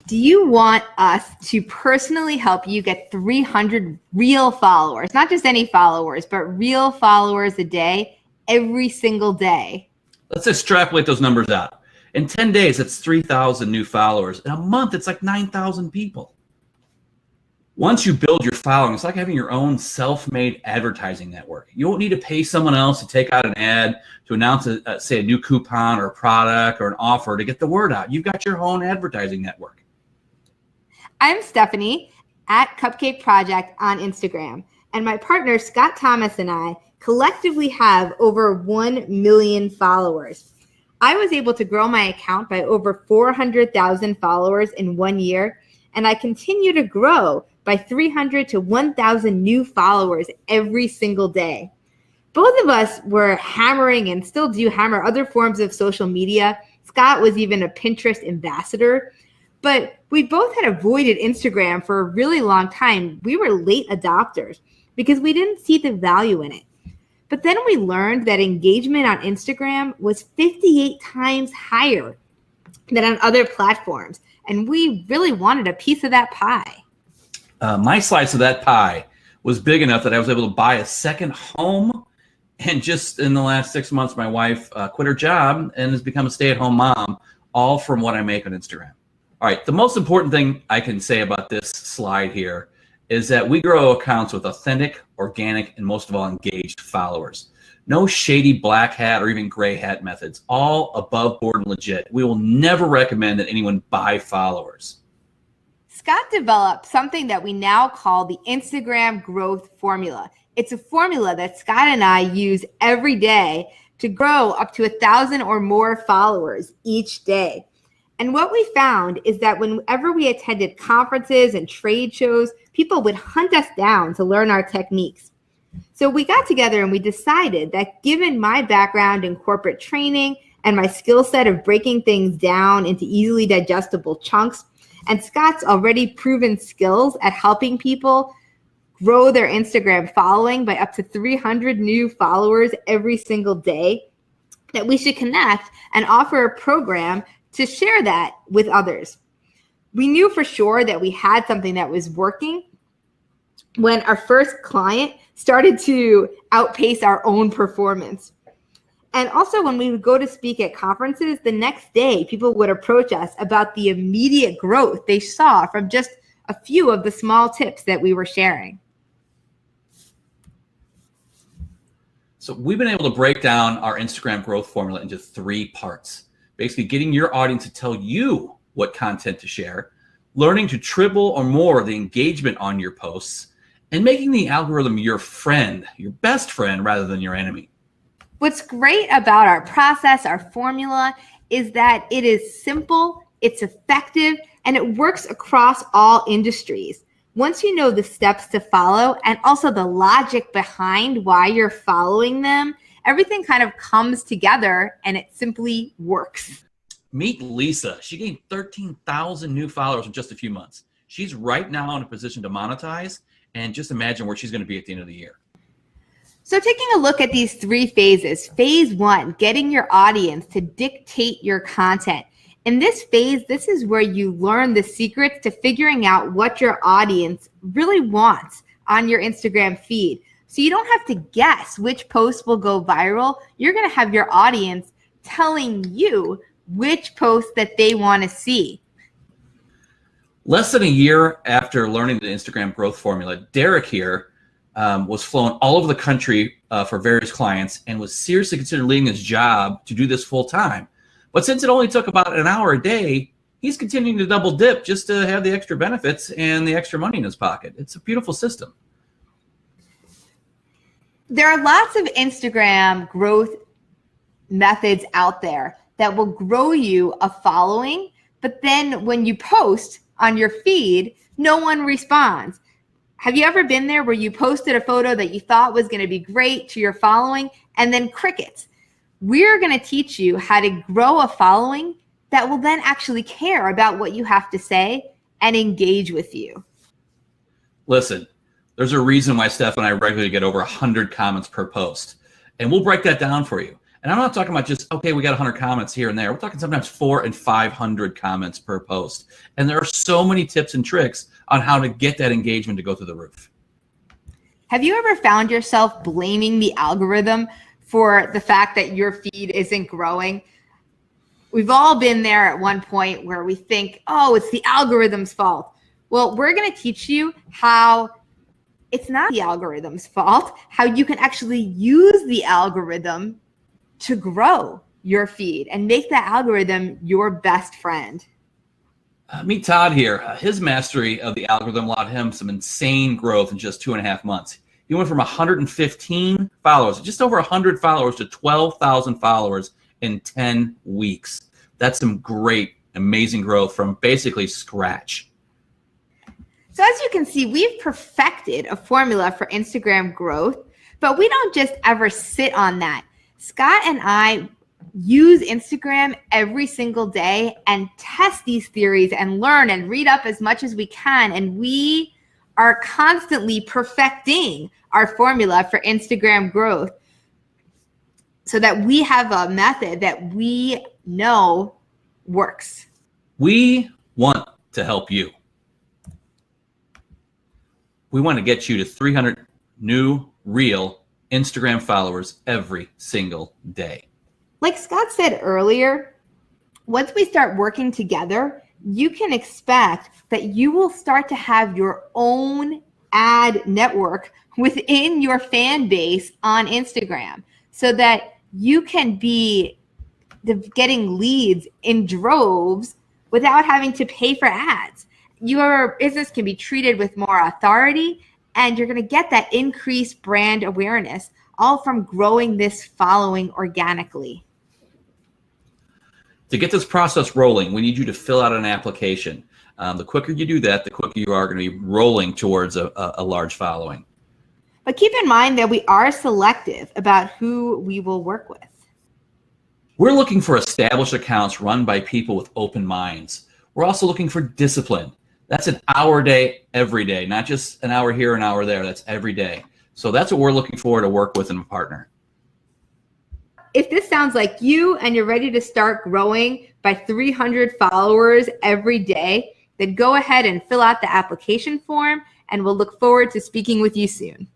Do you want us to personally help you get 300 real followers, not just any followers, but real followers a day, every single day? Let's extrapolate those numbers out. In 10 days, it's 3,000 new followers. In a month, it's like 9,000 people. Once you build your following, it's like having your own self-made advertising network. You don't need to pay someone else to take out an ad to announce, say, a new coupon or a product or an offer to get the word out. You've got your own advertising network. I'm Stephanie at Cupcake Project on Instagram, and my partner Scott Thomas and I collectively have over 1 million followers. I was able to grow my account by over 400,000 followers in 1 year, and I continue to grow by 300 to 1,000 new followers every single day. Both of us were hammering and still do hammer other forms of social media. Scott was even a Pinterest ambassador, but we both had avoided Instagram for a really long time. We were late adopters because we didn't see the value in it. But then we learned that engagement on Instagram was 58 times higher than on other platforms, and we really wanted a piece of that pie. My slice of that pie was big enough that I was able to buy a second home. And just in the last 6 months, my wife quit her job and has become a stay-at-home mom, all from what I make on Instagram. All right, the most important thing I can say about this slide here is that we grow accounts with authentic, organic, and most of all, engaged followers. No shady black hat or even gray hat methods, all above board and legit. We will never recommend that anyone buy followers. Scott developed something that we now call the Instagram growth formula. It's a formula that Scott and I use every day to grow up to 1,000 or more followers each day. And what we found is that whenever we attended conferences and trade shows, people would hunt us down to learn our techniques. So we got together and we decided that given my background in corporate training and my skill set of breaking things down into easily digestible chunks, and Scott's already proven skills at helping people grow their Instagram following by up to 300 new followers every single day, that we should connect and offer a program to share that with others. We knew for sure that we had something that was working when our first client started to outpace our own performance. And also when we would go to speak at conferences, the next day people would approach us about the immediate growth they saw from just a few of the small tips that we were sharing. So we've been able to break down our Instagram growth formula into 3 parts. Basically getting your audience to tell you what content to share, learning to triple or more the engagement on your posts, and making the algorithm your friend, your best friend rather than your enemy. What's great about our process, our formula, is that it is simple, it's effective, and it works across all industries. Once you know the steps to follow and also the logic behind why you're following them, everything kind of comes together and it simply works. Meet Lisa. She gained 13,000 new followers in just a few months. She's right now in a position to monetize, and just imagine where she's going to be at the end of the year. So taking a look at these 3 phases, phase 1, getting your audience to dictate your content. In this phase, this is where you learn the secrets to figuring out what your audience really wants on your Instagram feed. So you don't have to guess which post will go viral. You're going to have your audience telling you which post that they want to see. Less than a year after learning the Instagram growth formula, Derek here was flown all over the country for various clients and was seriously considering leaving his job to do this full time. But since it only took about an hour a day, he's continuing to double dip just to have the extra benefits and the extra money in his pocket. It's a beautiful system. There are lots of Instagram growth methods out there that will grow you a following, but then when you post on your feed, no one responds. Have you ever been there where you posted a photo that you thought was going to be great to your following and then crickets? We're going to teach you how to grow a following that will then actually care about what you have to say and engage with you. Listen, there's a reason why Steph and I regularly get over 100 comments per post, and we'll break that down for you. And I'm not talking about just, okay, we got 100 comments here and there. We're talking sometimes 400 and 500 comments per post. And there are so many tips and tricks on how to get that engagement to go through the roof. Have you ever found yourself blaming the algorithm for the fact that your feed isn't growing? We've all been there at one point where we think, oh, it's the algorithm's fault. Well, we're going to teach you how it's not the algorithm's fault, how you can actually use the algorithm to grow your feed and make that algorithm your best friend. Meet Todd here. His mastery of the algorithm allowed him some insane growth in just 2.5 months. He went from 115 followers, just over 100 followers, to 12,000 followers in 10 weeks. That's some great, amazing growth from basically scratch. So as you can see, we've perfected a formula for Instagram growth, but we don't just ever sit on that. Scott and I use Instagram every single day and test these theories and learn and read up as much as we can. And we are constantly perfecting our formula for Instagram growth so that we have a method that we know works. We want to help you. We want to get you to 300 new, real Instagram followers every single day. Like Scott said earlier, once we start working together, you can expect that you will start to have your own ad network within your fan base on Instagram so that you can be getting leads in droves without having to pay for ads. Your business can be treated with more authority, and you're going to get that increased brand awareness, all from growing this following organically. To get this process rolling, we need you to fill out an application. The quicker you do that, the quicker you are going to be rolling towards a large following. But keep in mind that we are selective about who we will work with. We're looking for established accounts run by people with open minds. We're also looking for discipline. That's an hour a day, every day, not just an hour here, an hour there. That's every day. So that's what we're looking for to work with and a partner. If this sounds like you and you're ready to start growing by 300 followers every day, then go ahead and fill out the application form, and we'll look forward to speaking with you soon.